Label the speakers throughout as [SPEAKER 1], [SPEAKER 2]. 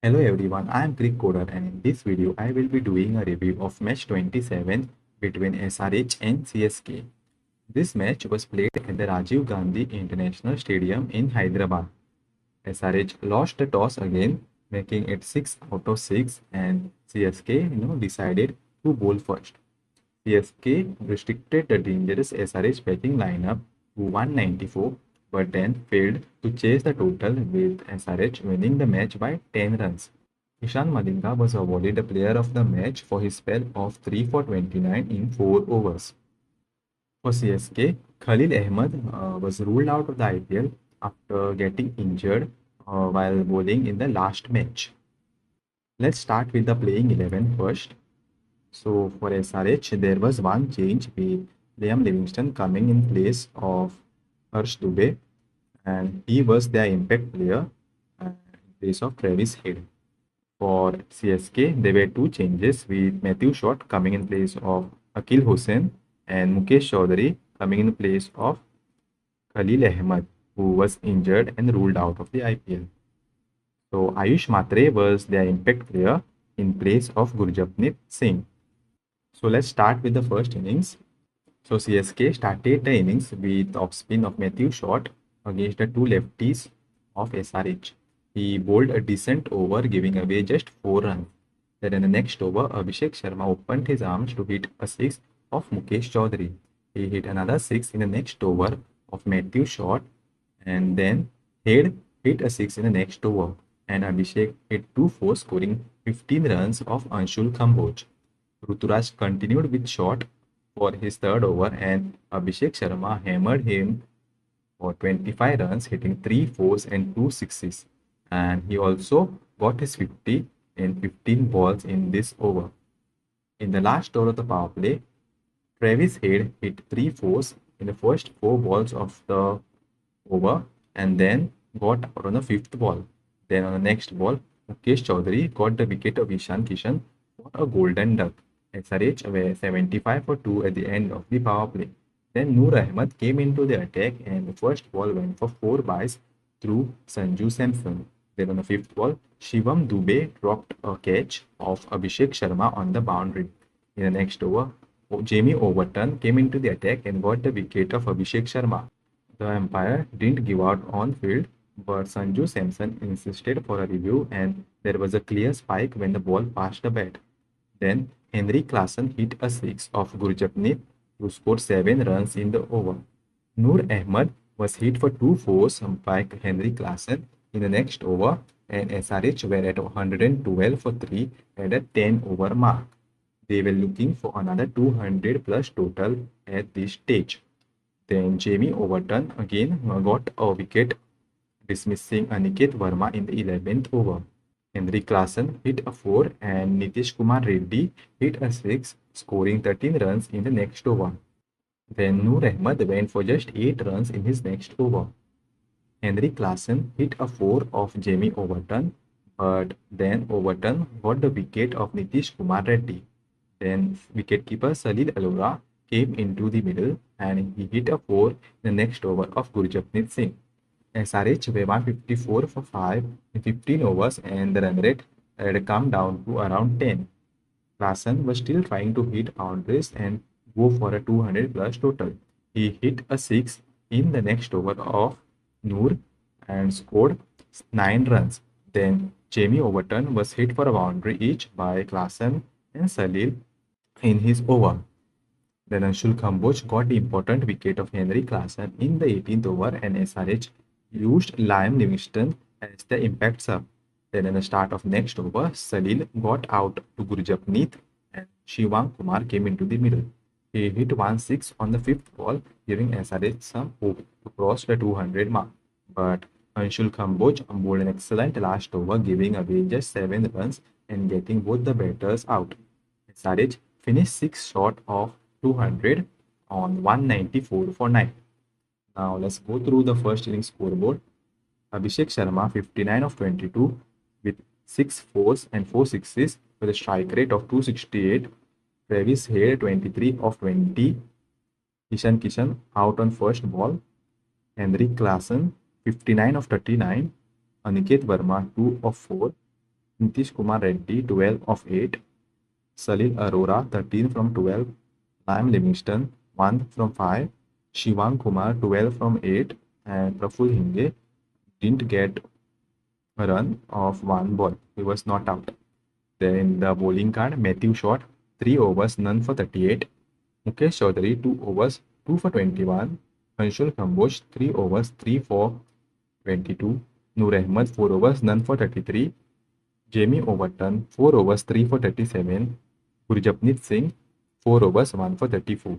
[SPEAKER 1] Hello everyone, I am Greek Coder and in this video I will be doing a review of match 27 between SRH and CSK. This match was played at the Rajiv Gandhi International Stadium in Hyderabad. SRH lost the toss again, making it 6 out of 6 and CSK decided to bowl first. CSK restricted the dangerous SRH batting lineup to 194 but then failed to chase the total with SRH winning the match by 10 runs. Ishan Malinga was awarded the player of the match for his spell of 3 for 29 in 4 overs. For CSK, Khalil Ahmed was ruled out of the IPL after getting injured while bowling in the last match. Let's start with the playing 11 first. So for SRH, there was one change with Liam Livingston coming in place of Harsh Dubey, and he was their impact player in place of Travis Head. For CSK, there were two changes with Matthew Short coming in place of Akil Hussain and Mukesh Chaudhary coming in place of Khalil Ahmed, who was injured and ruled out of the IPL. So Ayush Matre was their impact player in place of Gurjapneet Singh. So let's start with the first innings. So CSK started the innings with off spin of Matthew Short against the two lefties of SRH. He bowled a decent over, giving away just 4 runs. Then in the next over, Abhishek Sharma opened his arms to hit a 6 of Mukesh Chaudhary. He hit another 6 in the next over of Matthew Short, and then Head hit a 6 in the next over, and Abhishek hit 2 4, scoring 15 runs of Anshul Kamboj. Ruturaj continued with shot for his third over, and Abhishek Sharma hammered him for 25 runs, hitting 3 fours and 2 sixes. And he also got his 50 in 15 balls in this over. In the last over of the power play, Travis Head hit 3 fours in the first 4 balls of the over and then got out on the 5th ball. Then on the next ball, Mukesh Chaudhary got the wicket of Ishan Kishan for a golden duck. SRH were 75 for 2 at the end of the power play. Then Noor Ahmed came into the attack and the first ball went for 4 byes through Sanju Samson. Then on the 5th ball, Shivam Dubey dropped a catch of Abhishek Sharma on the boundary. In the next over, Jamie Overton came into the attack and got the wicket of Abhishek Sharma. The umpire didn't give out on field, but Sanju Samson insisted for a review and there was a clear spike when the ball passed the bat. Then Henry Klassen hit a 6 of Gurjapneet to score 7 runs in the over. Noor Ahmed was hit for 2 fours by Henry Klassen in the next over, and SRH were at 112 for 3 at a 10 over mark. They were looking for another 200 plus total at this stage. Then Jamie Overton again got a wicket, dismissing Aniket Verma in the 11th over. Henry Klassen hit a 4 and Nitish Kumar Reddy hit a 6, scoring 13 runs in the next over. Then Noor Ahmed went for just 8 runs in his next over. Henry Klassen hit a 4 of Jamie Overton, but then Overton got the wicket of Nitish Kumar Reddy. Then wicketkeeper Salil Alora came into the middle and he hit a 4 in the next over of Gurjapneet Singh. SRH were 154 for 5 in 15 overs and the run rate had come down to around 10. Klassen was still trying to hit boundaries and go for a 200 plus total. He hit a 6 in the next over of Noor and scored 9 runs. Then Jamie Overton was hit for a boundary each by Klassen and Salil in his over. Then Anshul Kamboj got the important wicket of Henry Klassen in the 18th over and SRH used Liam Livingston as the impact sub. Then in the start of next over, Salil got out to Gurjapneet and Shivam Kumar came into the middle. He hit 1-6 on the 5th ball, giving SRH some hope to cross the 200 mark. But Anshul Kamboj bowled an excellent last over, giving away just 7 runs and getting both the batters out. SRH finished 6 short of 200 on 194 for 9. Now let's go through the first innings scoreboard. Abhishek Sharma 59 of 22 with 6 fours and 4 sixes with a strike rate of 268. Travis Head 23 of 20. Ishan Kishan out on first ball. Henry Klassen 59 of 39. Aniket Verma 2 of 4. Nitish Kumar Reddy 12 of 8, Salil Arora 13 from 12, Liam Livingston 1 from 5, Shivang Kumar 12 from 8, and Praful Hinge didn't get a run of one ball. He was not out. Then in the bowling card, Matthew shot 3 overs, none for 38. Mukesh Chaudhary 2 overs, 2 for 21. Anshul Kamboj 3 overs, 3 for 22. Noor Ahmed 4 overs, none for 33. Jamie Overton 4 overs, 3 for 37. Gurjapneet Singh 4 overs, 1 for 34.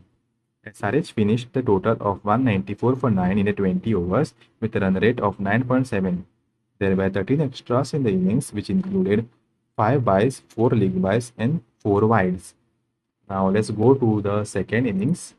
[SPEAKER 1] SRH finished the total of 194 for 9 in the 20 overs with a run rate of 9.7. There were 13 extras in the innings, which included 5 byes, 4 leg byes, and 4 wides. Now let's go to the second innings.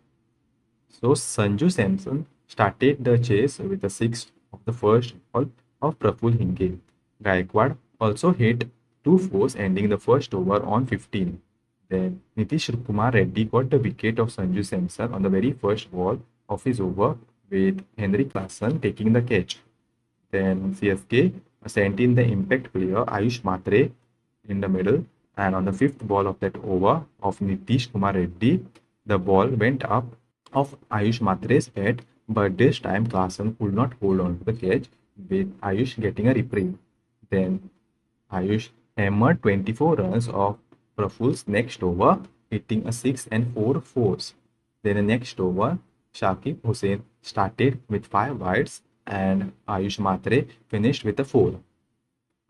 [SPEAKER 1] So Sanju Samson started the chase with a 6 of the first ball of Praful Hinge. Gaikwad also hit 2 fours, ending the first over on 15. Then Nitish Kumar Reddy got the wicket of Sanju Samson on the very first ball of his over, with Henry Klassen taking the catch. Then CSK sent in the impact player Ayush Matre in the middle, and on the fifth ball of that over of Nitish Kumar Reddy, the ball went up of Ayush Matre's head, but this time Klassen could not hold on to the catch, with Ayush getting a reprieve. Then Ayush hammered 24 runs of Praful's next over, hitting a 6 and 4 fours. Then the next over, Shakib Hussain started with 5 wides and Ayush Matre finished with a 4.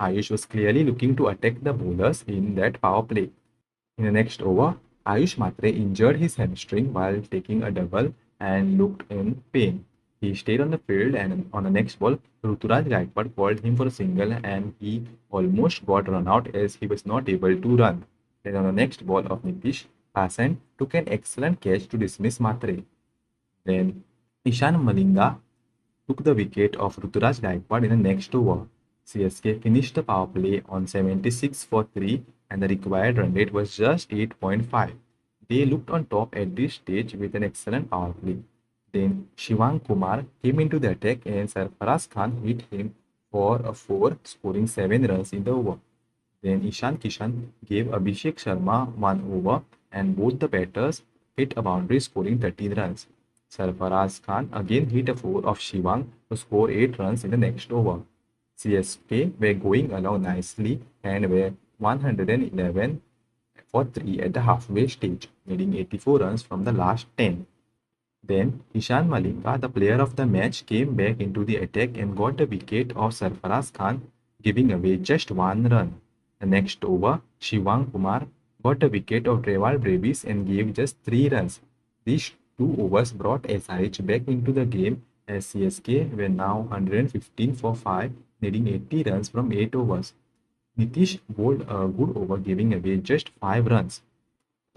[SPEAKER 1] Ayush was clearly looking to attack the bowlers in that power play. In the next over, Ayush Matre injured his hamstring while taking a double and looked in pain. He stayed on the field, and on the next ball, Ruturaj Gaikwad called him for a single and he almost got run out as he was not able to run. Then on the next ball of Nitish, Hassan took an excellent catch to dismiss Matre. Then Ishan Malinga took the wicket of Ruturaj Gaikwad in the next over. CSK finished the power play on 76 for 3 and the required run rate was just 8.5. They looked on top at this stage with an excellent power play. Then Shivang Kumar came into the attack and Sarfaraz Khan hit him for a 4, scoring 7 runs in the over. Then Ishan Kishan gave Abhishek Sharma 1 over and both the batters hit a boundary, scoring 13 runs. Sarfaraz Khan again hit a 4 of Shivang to score 8 runs in the next over. CSK were going along nicely and were 111 for 3 at the halfway stage, needing 84 runs from the last 10. Then Ishan Malinga, the player of the match, came back into the attack and got the wicket of Sarfaraz Khan, giving away just 1 run. The next over, Shivang Kumar got the wicket of Reval Brevis and gave just 3 runs. These 2 overs brought SRH back into the game as CSK were now 115 for 5, needing 80 runs from 8 overs. Nitish bowled a good over, giving away just 5 runs.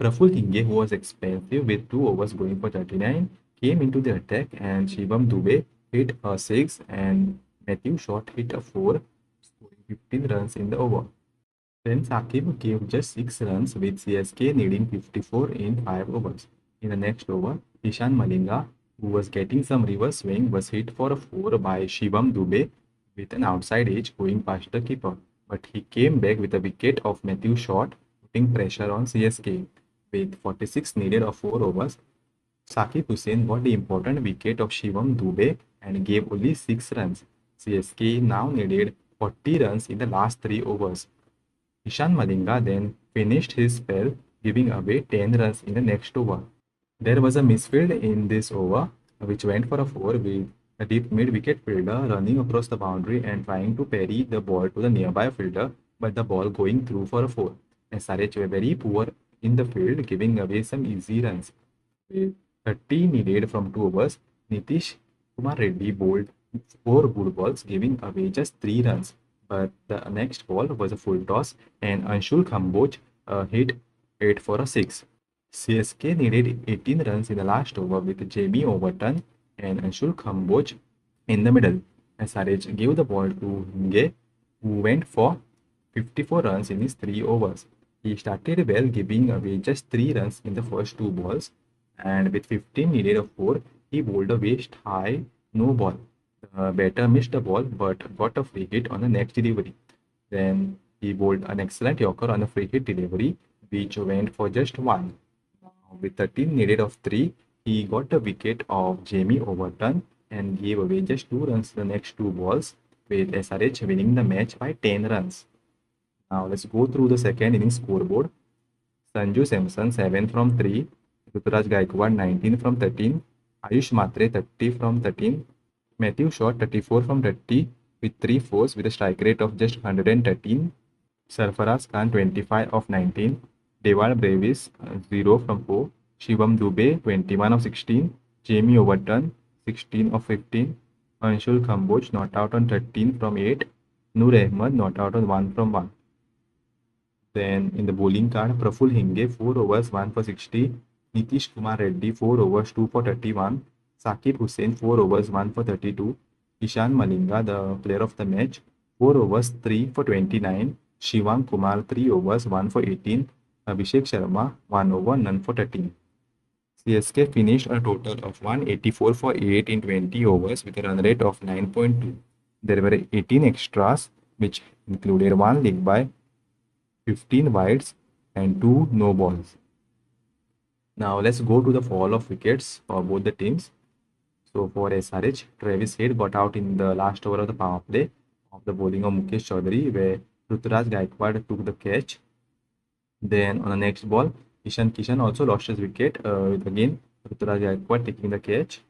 [SPEAKER 1] Praful Hinge, who was expensive with 2 overs going for 39, came into the attack and Shivam Dubey hit a 6 and Matthew Short hit a 4, scoring 15 runs in the over. Then Saqib gave just 6 runs with CSK needing 54 in 5 overs. In the next over, Ishan Malinga, who was getting some reverse swing, was hit for a 4 by Shivam Dubey with an outside edge going past the keeper. But he came back with a wicket of Matthew Short, putting pressure on CSK. With 46 needed of 4 overs, Saqib Hussain got the important wicket of Shivam Dubey and gave only 6 runs. CSK now needed 40 runs in the last 3 overs. Ishan Malinga then finished his spell, giving away 10 runs in the next over. There was a misfield in this over, which went for a 4 with a deep mid-wicket fielder running across the boundary and trying to parry the ball to the nearby fielder, but the ball going through for a 4. SRH were very poor in the field, giving away some easy runs. With 30 needed from 2 overs, Nitish Kumar Reddy bowled 4 good balls, giving away just 3 runs. But the next ball was a full toss and Anshul Kamboj hit 8 for a 6. CSK needed 18 runs in the last over with Jamie Overton and Anshul Kamboj in the middle. SRH gave the ball to Hinge, who went for 54 runs in his 3 overs. He started well, giving away just 3 runs in the first 2 balls, and with 15 needed of 4, he bowled a waist high no ball. The batter missed the ball but got a free hit on the next delivery. Then He bowled an excellent Yorker on a free hit delivery, which went for just one. With 13 needed of 3, he got the wicket of Jamie Overton and gave away just 2 runs the next 2 balls, with SRH winning the match by 10 runs. Now let's go through the second innings scoreboard. Sanju Samson 7 from 3, Ruturaj Gaikwad 19 from 13, Ayush Matre 30 from 13, Matthew Shaw 34 from 30 with 3 fours with a strike rate of just 113, Sarfaraz Khan 25 of 19, Dewal Brevis 0 from 4, Shivam Dubey 21 of 16, Jamie Overton 16 of 15, Anshul Kamboj not out on 13 from 8, Noor Ahmed not out on 1 from 1. Then in the bowling card, Praful Hinge 4 overs 1 for 60, Nitish Kumar Reddy 4 overs 2 for 31, Sakib Hussain 4 overs 1 for 32, Ishan Malinga, the player of the match, 4 overs 3 for 29, Shivang Kumar 3 overs 1 for 18, Abhishek Sharma 1 over none for 13. CSK finished a total of 184 for 8 in 20 overs with a run rate of 9.2. There were 18 extras, which included 1 leg by, 15 wides and 2 no balls. Now let's go to the fall of wickets for both the teams. So for SRH, Travis Head got out in the last over of the power play of the bowling of Mukesh Chaudhary, where Ruturaj Gaikwad took the catch. Then on the next ball, Ishan Kishan also lost his wicket with again Ruturaj Gaikwad taking the catch.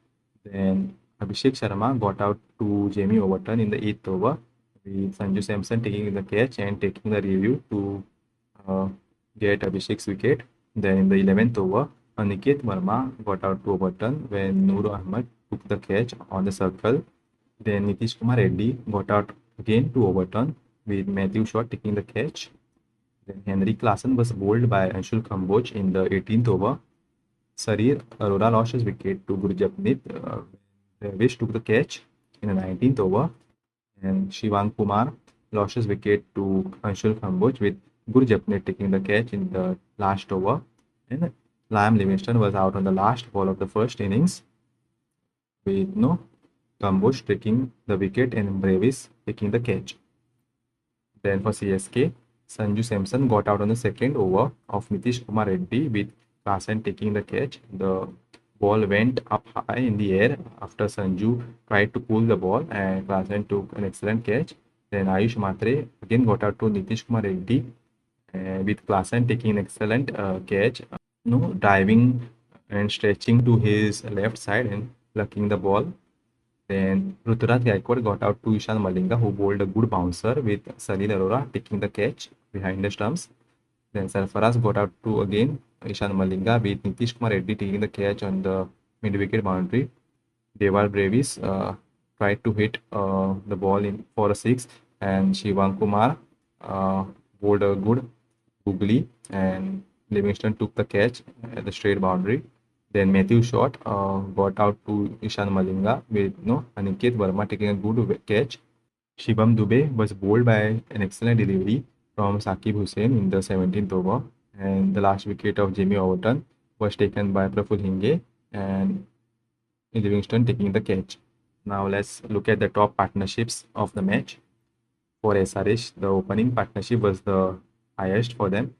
[SPEAKER 1] Then Abhishek Sharma got out to Jamie Overton in the 8th over, with Sanju Samson taking the catch and taking the review to get Abhishek's wicket. Then in the 11th over, Aniket Verma got out to Overton when Noor Ahmed took the catch on the circle. Then Nitish Kumar Reddy got out again to Overton with Matthew Shaw taking the catch. Then Henry Klassen was bowled by Anshul Kamboj in the 18th over. Sarir Arora lost his wicket to Gurjapneet. Vish took the catch in the 19th over. And Shivang Kumar lost his wicket to Anshul Kamboj with Gurjapneet taking the catch in the last over. And Liam Livingstone was out on the last ball of the first innings with Kamboj taking the wicket and Brevis taking the catch. Then for CSK, Sanju Samson got out on the second over of Nitish Kumar Reddy with Klassen taking the catch. The ball went up high in the air after Sanju tried to pull the ball and Klassen took an excellent catch. Then Ayush Matre again got out to Nitish Kumar Reddy with Klassen taking an excellent catch, diving and stretching to his left side and plucking the ball. Then Ruturaj Gaikwad got out to Ishan Malinga, who bowled a good bouncer with Salil Arora taking the catch behind the stumps. Then Sarfaraz got out to again Ishan Malinga with Nitish Kumar Reddy taking the catch on the mid-wicket boundary. Dewal Brevis tried to hit the ball in for a 6, and Shivang Kumar bowled a good googly, and Livingstone took the catch at the straight boundary. Then Matthew Shaw got out to Ishan Malinga with Aniket Verma taking a good catch. Shivam Dubey was bowled by an excellent delivery from Sakib Hussain in the 17th over, and the last wicket of Jamie Overton was taken by Praful Hinge and Livingstone taking the catch. Now let's look at the top partnerships of the match. For SRH, the opening partnership was the highest for them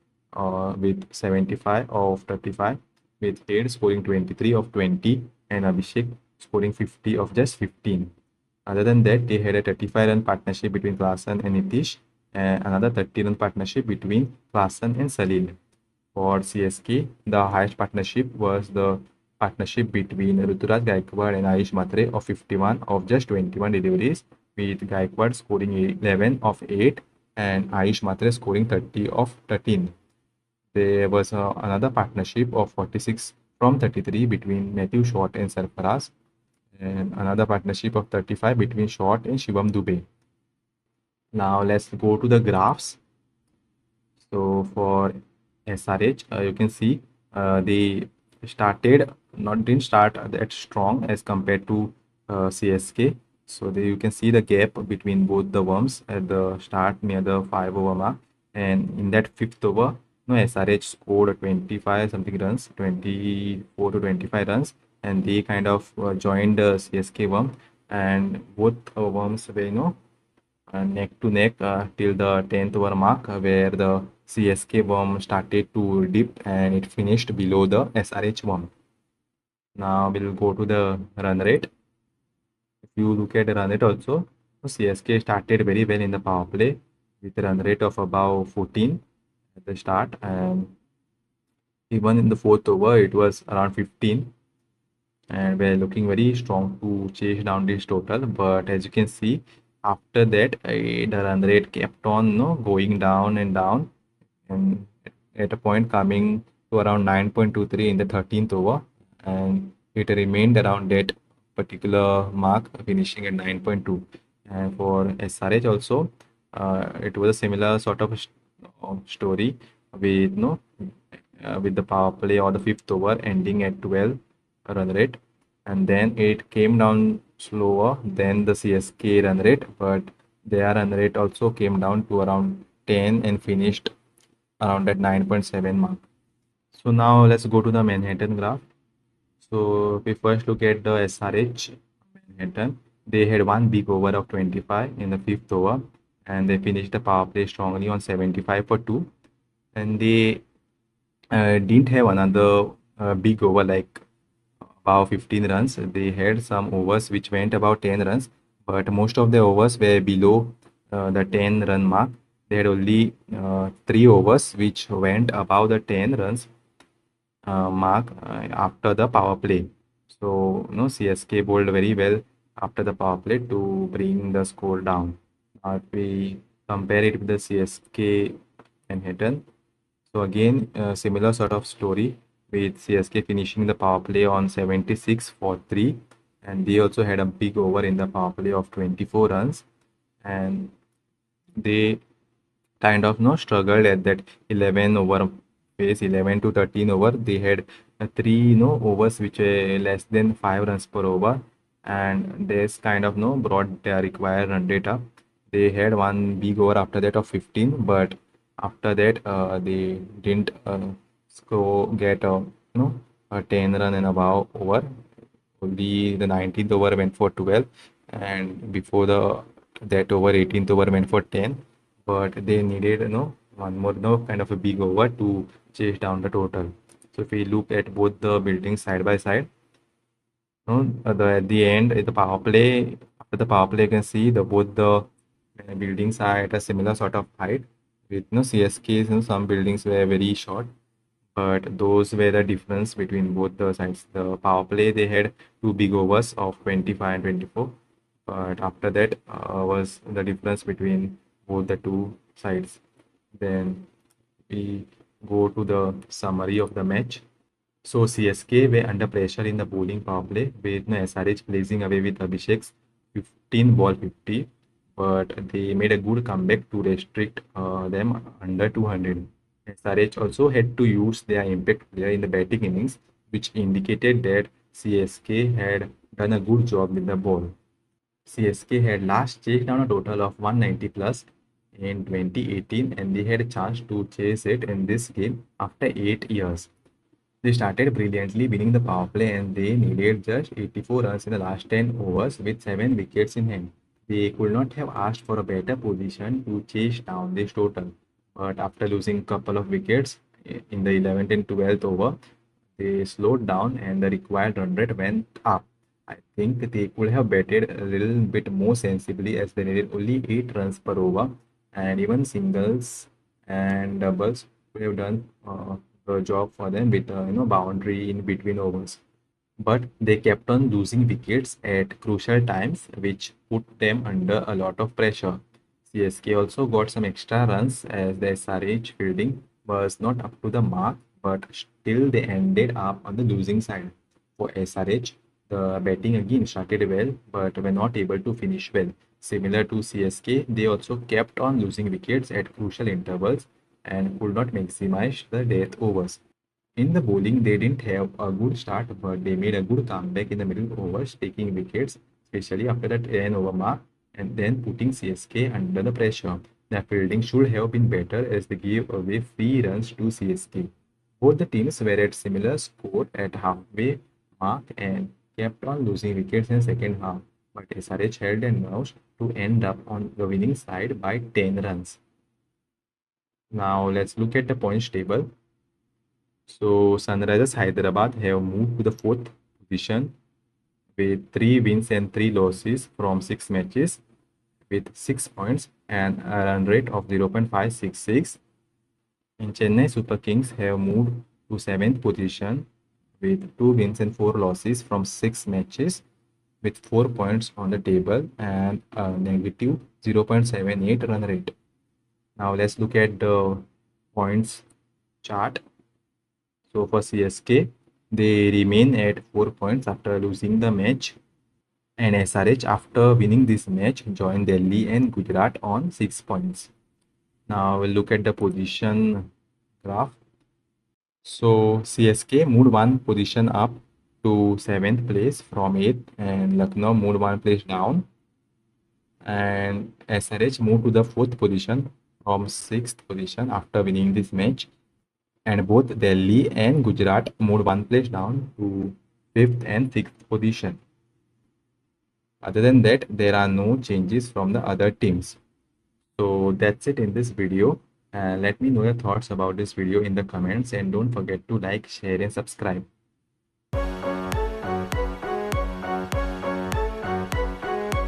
[SPEAKER 1] with 75 of 35, with Head scoring 23 of 20 and Abhishek scoring 50 of just 15. Other than that, they had a 35-run partnership between Klassen and Nitish, and another 30-run partnership between Klassen and Salil. For CSK, the highest partnership was the partnership between Ruturaj Gaikwad and Ayush Matre of 51 of just 21 deliveries, with Gaikwad scoring 11 of 8 and Ayush Matre scoring 30 of 13. There was another partnership of 46 from 33 between Matthew Shaw and Sarfaraz, and another partnership of 35 between Shaw and Shivam Dubey. Now let's go to the graphs. So for SRH, you can see they didn't start that strong as compared to CSK. So there you can see the gap between both the worms at the start near the 5 over mark, and in that 5th over, SRH scored 25 something runs, 24 to 25 runs, and they kind of joined the CSK worm, and both worms were neck to neck till the 10th over mark, where the CSK bomb started to dip and it finished below the SRH bomb. Now we'll go to the run rate. If you look at the run rate also, CSK started very well in the power play with a run rate of about 14 at the start, and even in the fourth over it was around 15, and we're looking very strong to chase down this total. But as you can see, after that the run rate kept on going down and down, and at a point coming to around 9.23 in the 13th over, and it remained around that particular mark, finishing at 9.2. And for SRH also, it was a similar sort of story with with the power play or the fifth over ending at 12 run rate, and then it came down slower than the CSK run rate, but their run rate also came down to around 10 and finished around that 9.7 mark. So now let's go to the Manhattan graph. So if we first look at the SRH Manhattan, they had one big over of 25 in the fifth over, and they finished the power play strongly on 75 for 2. And they didn't have another big over like about 15 runs. They had some overs which went about 10 runs, but most of the overs were below the 10 run mark. They had only 3 overs which went above the 10 runs mark after the power play. So, CSK bowled very well after the power play to bring the score down. If we compare it with the CSK Manhattan, so again, similar sort of story with CSK finishing the power play on 76 for 3, and they also had a big over in the power play of 24 runs, and they kind of struggled at that 11 over pace, 11 to 13 over. They had three overs which were less than 5 runs per over, and this kind of brought their required run rate up. They had one big over after that of 15, but after that they didn't get a 10 run and above over. Only the 19th over went for 12, and before that over 18th over went for 10, but they needed one more kind of a big over to chase down the total. So if we look at both the buildings side by side, at the end the power play, after the power play you can see the both the buildings are at a similar sort of height. With CSK's, some buildings were very short, but those were the difference between both the sides. The power play, they had two big overs of 25 and 24, but after that was the difference between both the two sides. Then we go to the summary of the match. So CSK were under pressure in the bowling power play, with SRH blazing away with Abhishek's 15 ball 50, but they made a good comeback to restrict them under 200. SRH also had to use their impact player in the batting innings, which indicated that CSK had done a good job with the ball. CSK had last chased down a total of 190 plus in 2018, and they had a chance to chase it in this game after 8 years. They started brilliantly, winning the power play, and they needed just 84 runs in the last 10 overs with 7 wickets in hand. They could not have asked for a better position to chase down this total. But after losing a couple of wickets in the 11th and 12th over, they slowed down and the required run rate went up. I think they could have batted a little bit more sensibly, as they needed only 8 runs per over, and even singles and doubles would have done the job for them with boundary in between overs. But they kept on losing wickets at crucial times, which put them under a lot of pressure. CSK also got some extra runs as the SRH fielding was not up to the mark, but still they ended up on the losing side. For SRH, the batting again started well, but were not able to finish well. Similar to CSK, they also kept on losing wickets at crucial intervals and could not maximize the death overs. In the bowling, they didn't have a good start, but they made a good comeback in the middle overs, taking wickets, especially after that 10 over mark, and then putting CSK under the pressure. Their fielding should have been better as they gave away free runs to CSK. Both the teams were at similar score at halfway mark and kept on losing wickets in the second half. but SRH held their nerves to end up on the winning side by 10 runs. Now let's look at the points table. So Sunrisers Hyderabad have moved to the fourth position with 3 wins and 3 losses from 6 matches with 6 points and a run rate of 0.566. And Chennai Super Kings have moved to 7th position with 2 wins and 4 losses from 6 matches with 4 points on the table and a negative 0.78 run rate. Now let's look at the points chart. So for CSK, they remain at 4 points after losing the match, and SRH after winning this match joined Delhi and Gujarat on 6 points. Now we'll look at the position graph. So CSK moved one position up to 7th place from 8th, and Lucknow moved one place down, and SRH moved to the 4th position from 6th position after winning this match, and both Delhi and Gujarat moved one place down to 5th and 6th position. Other than that, there are no changes from the other teams. So that's it in this video. Let me know your thoughts about this video in the comments, and don't forget to like, share and subscribe.